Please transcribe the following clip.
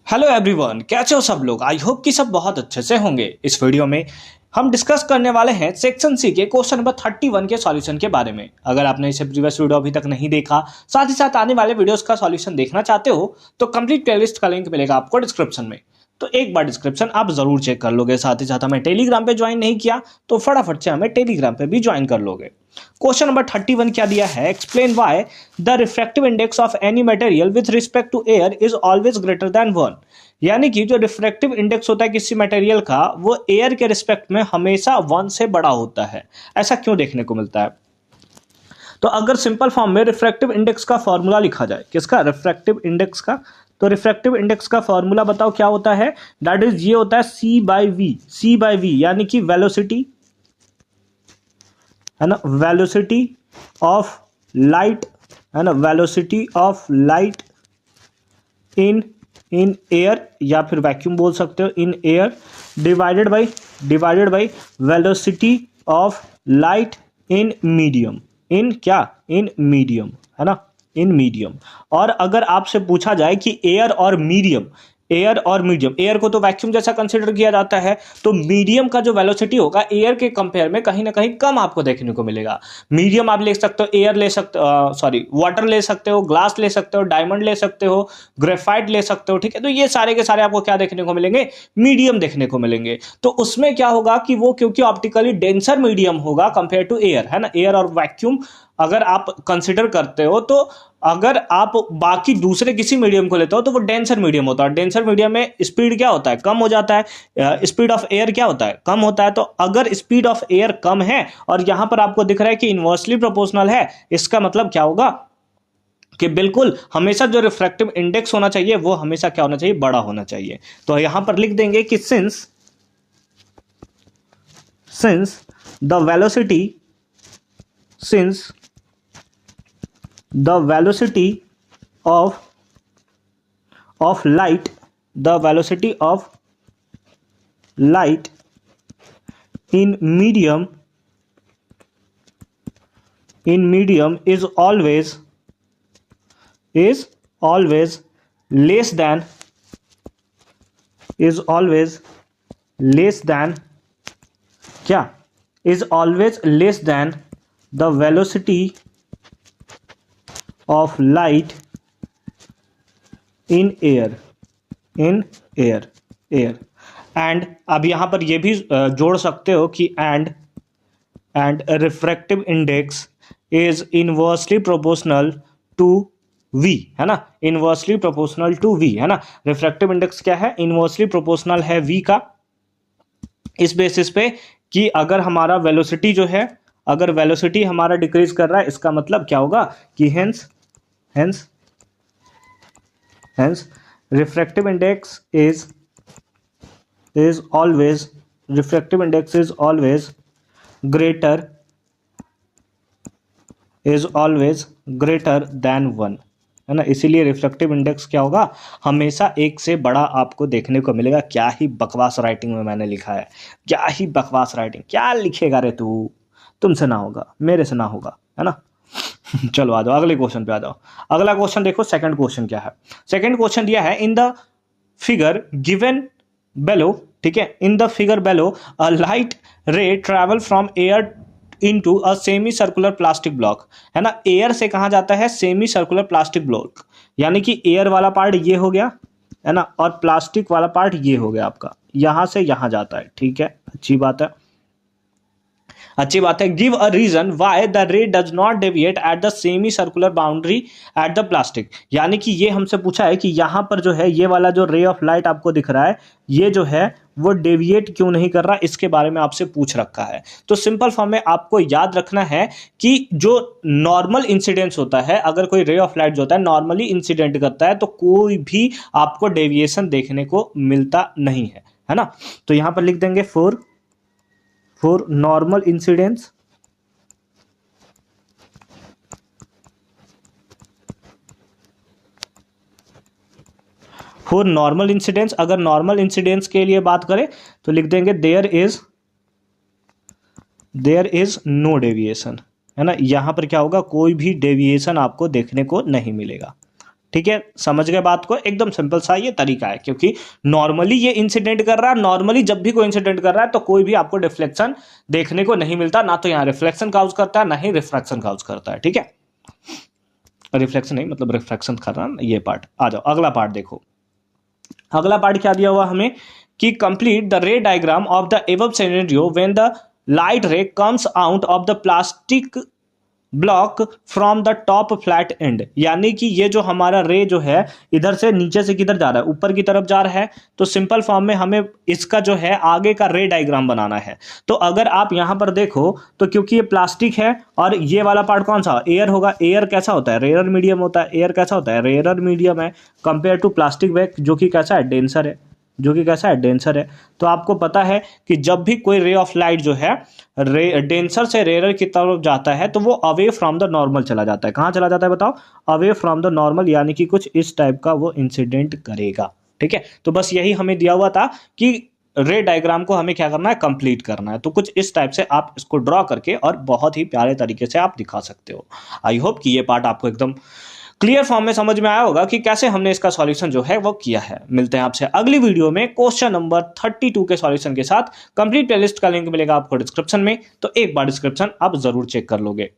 Hello everyone, कैसे हो सब लोग। आई होप कि सब बहुत अच्छे से होंगे। इस वीडियो में हम डिस्कस करने वाले हैं सेक्शन सी के क्वेश्चन नंबर 31 के सॉल्यूशन के बारे में। अगर आपने इसे प्रीवियस वीडियो अभी तक नहीं देखा, साथ ही साथ आने वाले वीडियोस का सॉल्यूशन देखना चाहते हो, तो कंप्लीट प्लेलिस्ट का लिंक मिलेगा आपको डिस्क्रिप्शन में। तो एक बार डिस्क्रिप्शन आप जरूर चेक कर लोगे। साथ ही साथ हमें टेलीग्राम पे ज्वाइन नहीं किया तो फटाफट से हमें टेलीग्राम पे भी ज्वाइन कर लोगे। क्वेश्चन नंबर 31 क्या दिया है, explain why the refractive index of any material with respect to air is always greater than 1। यानी कि जो रिफ्रैक्टिव इंडेक्स होता है किसी मटेरियल का, वो एयर के रिस्पेक्ट में हमेशा 1 से बड़ा होता है। ऐसा क्यों देखने को मिलता है? तो अगर सिंपल फॉर्म में रिफ्रैक्टिव इंडेक्स का फॉर्मूला लिखा जाए, किसका? रिफ्रैक्टिव इंडेक्स का। तो रिफ्रैक्टिव इंडेक्स का फॉर्मूला बताओ क्या होता है? दैट इज ये होता है C by V. C by V यानी कि वेलोसिटी, है ना, वेलोसिटी ऑफ लाइट, है ना, velocity of light in air, या फिर वैक्यूम बोल सकते हो, in air, divided by velocity of light in medium. In क्या? इन मीडियम, है ना, इन मीडियम। और अगर आपसे पूछा जाए कि एयर और मीडियम, एयर को तो वैक्यूम जैसा कंसिडर किया जाता है, तो मीडियम का जो वेलोसिटी होगा एयर के कंपेयर में कहीं ना कहीं कम आपको देखने को मिलेगा। मीडियम आप ले सकते हो, एयर ले सकते हो, सॉरी वाटर ले सकते हो, ग्लास ले सकते हो, डायमंड ले सकते हो, ग्रेफाइट ले सकते हो, ठीक है। तो ये सारे के सारे आपको क्या देखने को मिलेंगे? मीडियम देखने को मिलेंगे। तो उसमें क्या होगा कि वो क्योंकि ऑप्टिकली डेंसर मीडियम होगा कंपेयर टू एयर, है ना। एयर और वैक्यूम अगर आप कंसिडर करते हो, तो अगर आप बाकी दूसरे किसी मीडियम को लेते हो तो वो डेंसर मीडियम होता है। डेंसर मीडियम में स्पीड क्या होता है? कम हो जाता है। स्पीड ऑफ एयर क्या होता है? कम होता है। तो अगर स्पीड ऑफ एयर कम है और यहां पर आपको दिख रहा है कि इनवर्सली प्रोपोर्शनल है, इसका मतलब क्या होगा कि बिल्कुल हमेशा जो रिफ्रैक्टिव इंडेक्स होना चाहिए वो हमेशा क्या होना चाहिए? बड़ा होना चाहिए। तो यहां पर लिख देंगे कि since the velocity the velocity of light, the velocity of light in medium is always less than क्या? is always less than the velocity of light in air, and अब यहां पर ये भी जोड़ सकते हो कि and refractive index is inversely proportional to v, है ना, इनवर्सली प्रोपोर्शनल टू v, है ना। रिफ्रैक्टिव इंडेक्स क्या है? इनवर्सली प्रोपोर्शनल है v का। इस बेसिस पे कि अगर हमारा वेलोसिटी जो है, अगर वेलोसिटी हमारा डिक्रीज कर रहा है, इसका मतलब क्या होगा कि hence refractive index is always greater than 1, है ना। इसीलिए रिफ्लेक्टिव इंडेक्स क्या होगा? हमेशा 1 से बड़ा आपको देखने को मिलेगा। क्या ही बकवास राइटिंग में मैंने लिखा है, क्या ही बकवास राइटिंग, क्या लिखेगा रे तू? तुमसे ना होगा, मेरे से ना होगा, है ना। चलो आ जाओ, अगले क्वेश्चन पे आ जाओ। अगला क्वेश्चन देखो, सेकंड क्वेश्चन क्या है। सेकंड क्वेश्चन दिया है in the figure given below, ठीक है, in the figure below a light ray travel from air into a semi circular plastic block, है ना। एयर से कहां जाता है? सेमी सर्कुलर प्लास्टिक ब्लॉक, यानी कि एयर वाला पार्ट ये हो गया, है ना, और प्लास्टिक वाला पार्ट ये हो गया आपका, यहां से यहां जाता है, ठीक है। अच्छी बात है। Give a reason why the ray does not deviate at the semi circular boundary at the plastic. यानी कि ये हमसे पूछा है कि यहां पर जो है ये वाला जो रे ऑफ लाइट आपको दिख रहा है, ये जो है वो डेविएट क्यों नहीं कर रहा, इसके बारे में आपसे पूछ रखा है। तो सिंपल फॉर्म में आपको याद रखना है कि जो नॉर्मल इंसिडेंस होता है, अगर कोई रे ऑफ लाइट जो होता है नॉर्मली इंसिडेंट करता है, तो कोई भी आपको डेविएशन देखने को मिलता नहीं है ना। तो यहां पर लिख देंगे फॉर नॉर्मल इंसिडेंस, अगर नॉर्मल इंसिडेंस के लिए बात करें तो लिख देंगे देयर इज नो डेविएशन, है ना। यहां पर क्या होगा? कोई भी डेविएशन आपको देखने को नहीं मिलेगा, ठीक है, समझ गए बात को। एकदम सिंपल सा ये तरीका है, क्योंकि नॉर्मली ये इंसिडेंट कर रहा है। नॉर्मली जब भी कोई इंसिडेंट कर रहा है तो कोई भी आपको डिफ्लेक्शन देखने को नहीं मिलता, ना तो यहां रिफ्लेक्शन काउज करता है ना ही रिफ्रैक्शन काउज करता है। ठीक है, रिफ्लेक्शन नहीं मतलब रिफ्रैक्शन कर रहा है। ये पार्ट आ जाओ, अगला पार्ट देखो। अगला पार्ट क्या दिया हुआ हमें कि कंप्लीट द रे diagram of the above scenario when the light रे comes out of the plastic block from the top flat and. यानी कि ये जो हमारा रे जो है इधर से नीचे से किधर जा रहा है, ऊपर की तरफ जा रहा है। तो सिंपल फॉर्म में हमें इसका जो है आगे का रे डायग्राम बनाना है। तो अगर आप यहां पर देखो तो क्योंकि ये प्लास्टिक है और ये वाला पार्ट कौन सा, एयर होगा। एयर कैसा होता है, रेयर मीडियम होता है। एयर कैसा होता है, रेयर मीडियम है कंपेयर टू प्लास्टिक बैग जो कि कैसा है, डेंसर है। डेंसर है। तो आपको पता है कि जब भी कोई रे ऑफ लाइट जो है डेंसर से रेयर की तरफ जाता है तो वो अवे फ्रॉम द नॉर्मल चला जाता है। कहां चला जाता है बताओ, अवे फ्रॉम द नॉर्मल, यानी कि कुछ इस टाइप का वो इंसिडेंट करेगा। ठीक है, तो बस यही हमें दिया हुआ था कि रे डायग्राम को हमें क्या करना है, कंप्लीट करना है। तो कुछ इस टाइप से आप इसको ड्रॉ करके और बहुत ही प्यारे तरीके से आप दिखा सकते हो। आई होप कि ये पार्ट आपको एकदम क्लियर फॉर्म में समझ में आया होगा कि कैसे हमने इसका सॉल्यूशन जो है वो किया है। मिलते हैं आपसे अगली वीडियो में क्वेश्चन नंबर 32 के सॉल्यूशन के साथ। कंप्लीट प्लेलिस्ट का लिंक मिलेगा आपको डिस्क्रिप्शन में, तो एक बार डिस्क्रिप्शन आप जरूर चेक कर लोगे।